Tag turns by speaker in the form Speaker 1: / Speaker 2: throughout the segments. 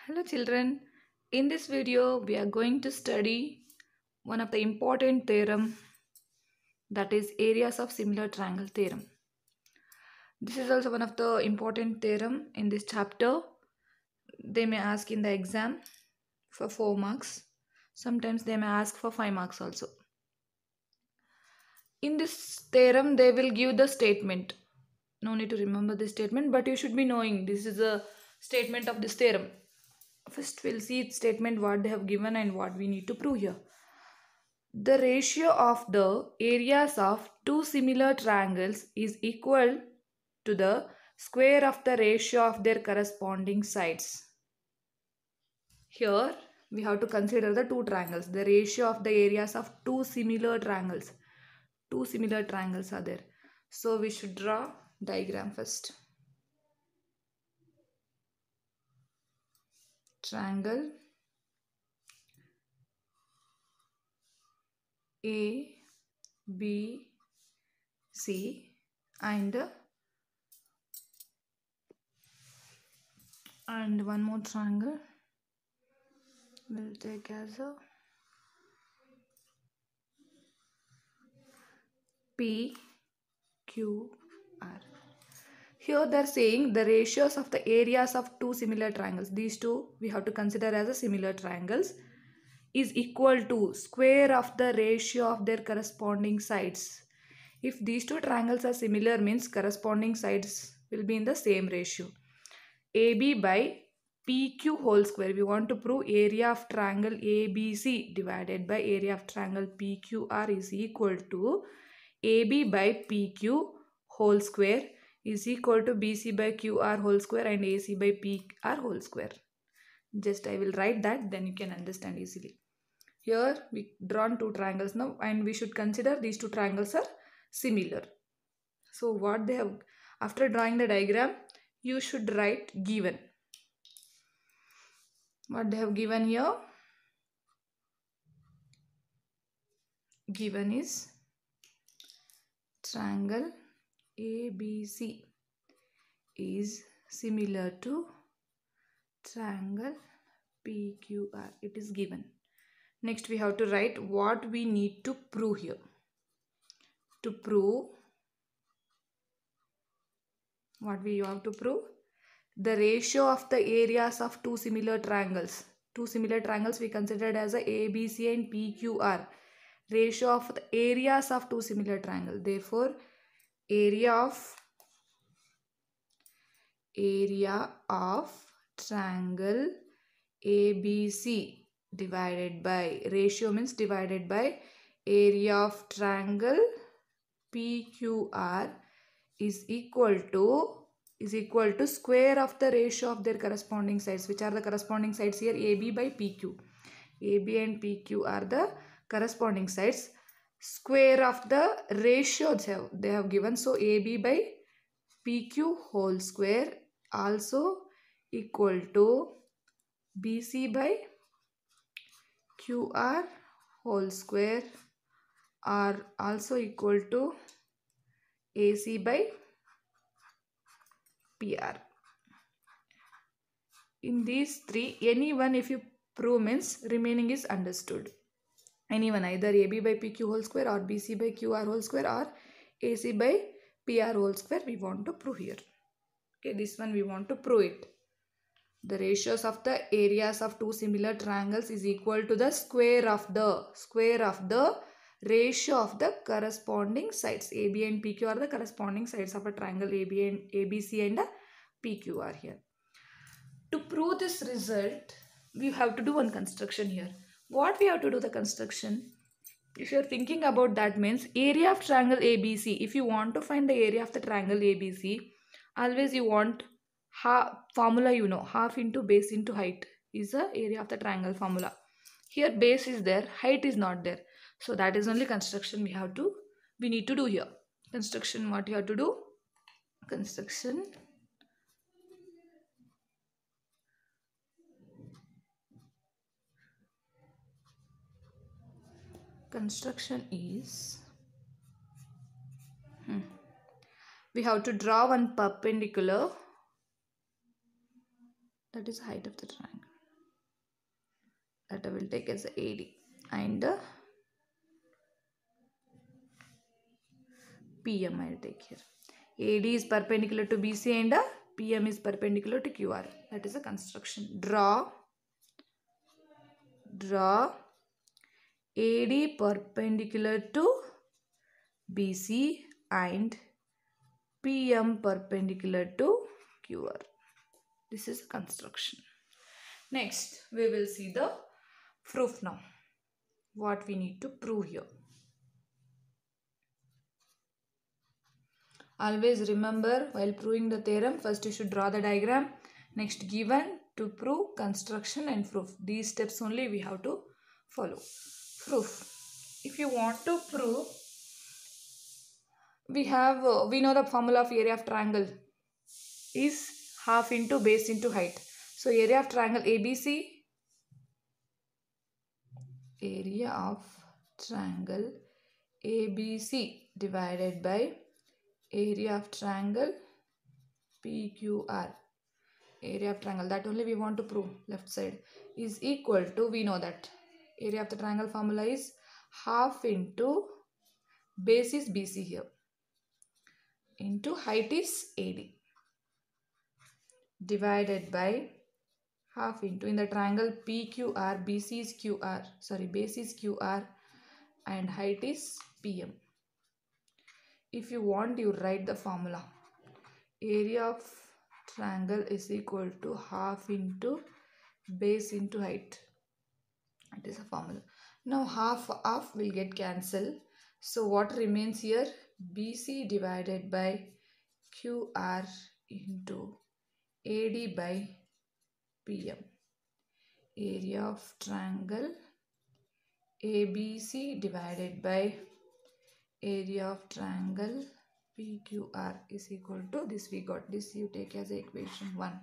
Speaker 1: Hello children, in this video we are going to study one of the important theorem, that is areas of similar triangle theorem. This is also one of the important theorem in this chapter. They may ask in the exam for 4 marks. Sometimes they may ask for 5 marks also. In this theorem they will give the statement. No need to remember this statement, but you should be knowing this is a statement of this theorem. First we'll see its statement, what they have given and what we need to prove here. The ratio of the areas of two similar triangles is equal to the square of the ratio of their corresponding sides. Here we have to consider the two triangles, the ratio of the areas of two similar triangles. Two similar triangles are there. So we should draw diagram first. Triangle A, B, C and one more triangle we'll take as a P, Q, R. Here they are saying the ratios of the areas of two similar triangles. These two we have to consider as a similar triangles is equal to square of the ratio of their corresponding sides. If these two triangles are similar means corresponding sides will be in the same ratio. AB by PQ whole square. We want to prove area of triangle ABC divided by area of triangle PQR is equal to AB by PQ whole square is equal to BC by QR whole square and AC by PR whole square. Just I will write that, then you can understand easily. Here we drawn two triangles now and we should consider these two triangles are similar. So what they have, after drawing the diagram, you should write given. What they have given here? Given is triangle ABC is similar to triangle PQR. It is given. Next we have to write what we need to prove here. To prove, what we have to prove? The ratio of the areas of two similar triangles. Two similar triangles we considered as a ABC and PQR. Ratio of the areas of two similar triangles. Therefore, area of triangle ABC divided by, ratio means divided by area of triangle PQR is equal to square of the ratio of their corresponding sides. Which are the corresponding sides here? AB by PQ. AB and PQ are the corresponding sides. Square of the ratio they have given. So AB by PQ whole square also equal to BC by QR whole square are also equal to AC by PR. In these three, any one if you prove means remaining is understood. Any one, either AB by PQ whole square or BC by QR whole square or AC by PR whole square we want to prove here. Okay, this one we want to prove it. The ratios of the areas of two similar triangles is equal to the square of the ratio of the corresponding sides. AB and PQ are the corresponding sides of a triangle ABC and PQ are here. To prove this result, we have to do one construction here. What we have to do the construction? If you are thinking about that means area of triangle ABC. If you want to find the area of the triangle ABC, always you want formula, you know, half into base into height is the area of the triangle formula. Here base is there, height is not there. So that is only construction we need to do here. Construction, what you have to do? Construction is we have to draw one perpendicular, that is height of the triangle. that I will take as AD, and PM I will take here. AD is perpendicular to BC and PM is perpendicular to QR. That is a construction. Draw AD perpendicular to BC and PM perpendicular to QR. This is a construction. Next, we will see the proof now. What we need to prove here. Always remember, while proving the theorem, first you should draw the diagram. Next, given to prove, construction and proof. These steps only we have to follow. Proof. If you want to prove, we know the formula of area of triangle is half into base into height. So area of triangle ABC, divided by area of triangle PQR. Area of triangle, that only we want to prove, left side, is equal to, we know that area of the triangle formula is half into base is BC here into height is AD, divided by half into, in the triangle PQR, base is QR and height is PM. If you want, you write the formula. Area of triangle is equal to half into base into height. It is a formula. Now half will get cancelled. So what remains here? BC divided by QR into AD by PM. Area of triangle ABC divided by area of triangle PQR is equal to this. We got this, you take as equation 1.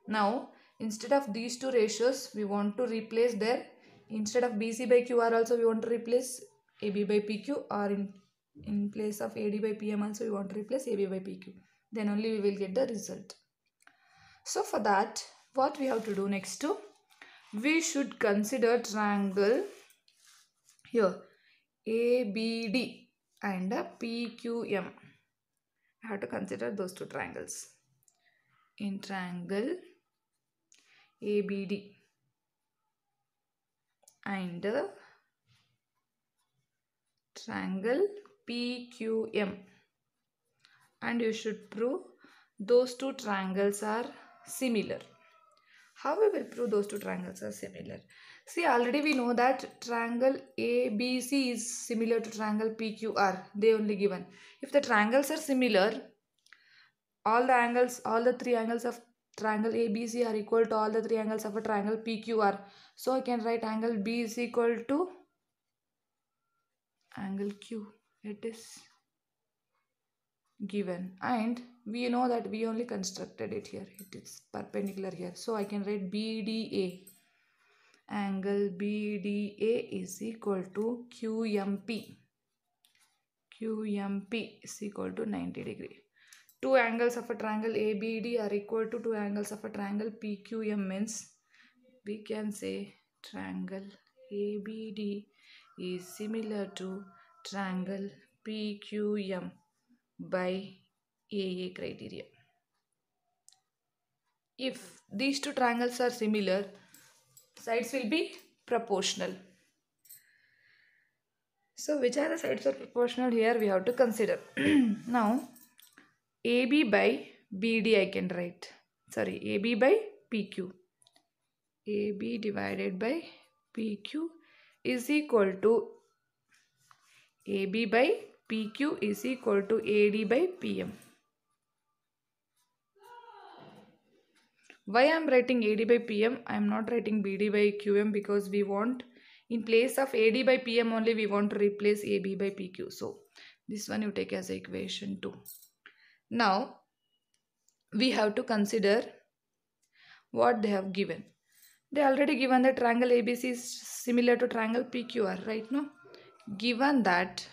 Speaker 1: Now instead of these two ratios, we want to replace there, instead of BC by QR also we want to replace AB by PQ, or in place of AD by PM also we want to replace AB by PQ. Then only we will get the result. So for that, what we have to do next to, we should consider triangle here ABD and PQM. I have to consider those two triangles. In triangle ABD and triangle PQM, and you should prove those two triangles are similar. How we will prove those two triangles are similar? See, already we know that triangle ABC is similar to triangle PQR. They only given. If the triangles are similar, all the three angles of triangle ABC are equal to all the three angles of a triangle PQR. So I can write angle B is equal to angle Q. It is given, and we know that we only constructed it here. It is perpendicular here. So I can write BDA. Angle BDA is equal to QMP. QMP is equal to 90 degree. Two angles of a triangle ABD are equal to two angles of a triangle PQM, means we can say triangle ABD is similar to triangle PQM by AA criteria. If these two triangles are similar, sides will be proportional. So which are the sides are proportional? Here we have to consider. Now AB by BD I can write. AB by PQ. AB divided by PQ is equal to AB by PQ is equal to AD by PM. Why I am writing AD by PM? I am not writing BD by QM, because we want, in place of AD by PM only, we want to replace AB by PQ. So this one you take as equation 2. Now we have to consider what they have given. They already given that triangle ABC is similar to triangle PQR, right? No? Given that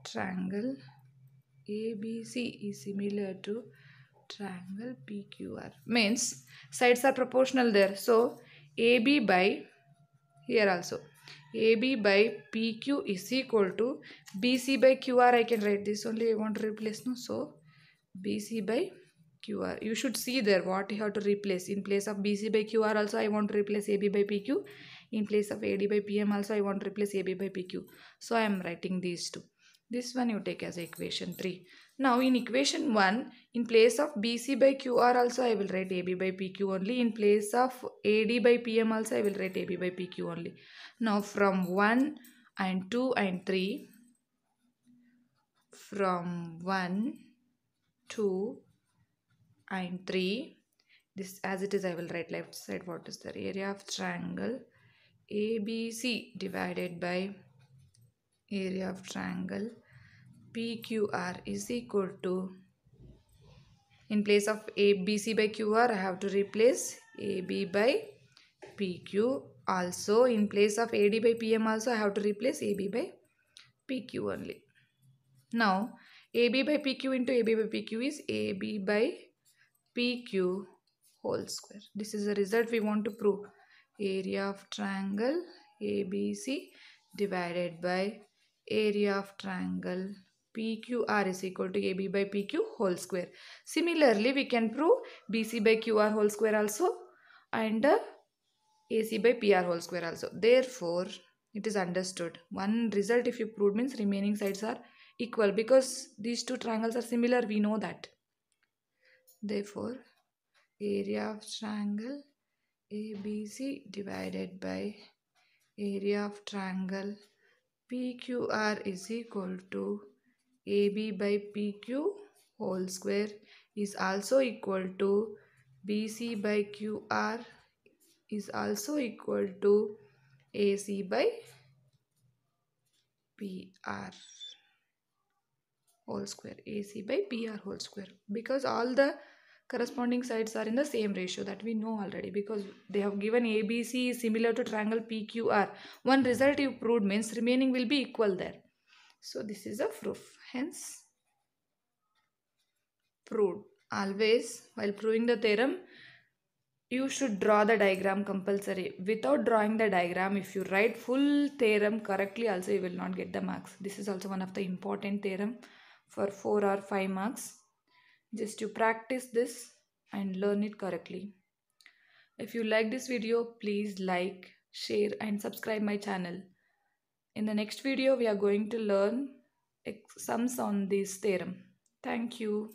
Speaker 1: triangle ABC is similar to triangle PQR. Means sides are proportional there. So AB by, here also, AB by PQ is equal to BC by QR. I can write this only. I want to replace, no? So BC by QR. You should see there what you have to replace. In place of BC by QR also I want to replace AB by PQ. In place of AD by PM also I want to replace AB by PQ. So I am writing these two. This one you take as equation 3. Now in equation 1, in place of BC by QR also I will write AB by PQ only. In place of AD by PM also I will write AB by PQ only. Now from 1 and 2 and 3, from 1, 2 and 3, this as it is I will write left side. What is the area of triangle ABC divided by area of triangle PQR is equal to, in place of ABC by QR I have to replace AB by PQ. Also in place of AD by PM also I have to replace AB by PQ only. Now AB by PQ into AB by PQ is AB by PQ whole square. This is the result we want to prove. Area of triangle ABC divided by area of triangle PQR is equal to AB by PQ whole square. Similarly, we can prove BC by QR whole square also and AC by PR whole square also. Therefore, it is understood. One result if you prove means remaining sides are equal, because these two triangles are similar, we know that. Therefore, area of triangle ABC divided by area of triangle PQR is equal to AB by PQ whole square is also equal to BC by QR is also equal to AC by PR whole square. AC by PR whole square, because all the corresponding sides are in the same ratio, that we know already, because they have given ABC is similar to triangle PQR. One result you proved means remaining will be equal there. So this is a proof. Hence proved. Always while proving the theorem you should draw the diagram compulsory. Without drawing the diagram, if you write full theorem correctly also you will not get the marks. This is also one of the important theorem for 4 or 5 marks. Just to practice this and learn it correctly. If you like this video, please like, share and subscribe my channel. In the next video, we are going to learn sums on this theorem. Thank you.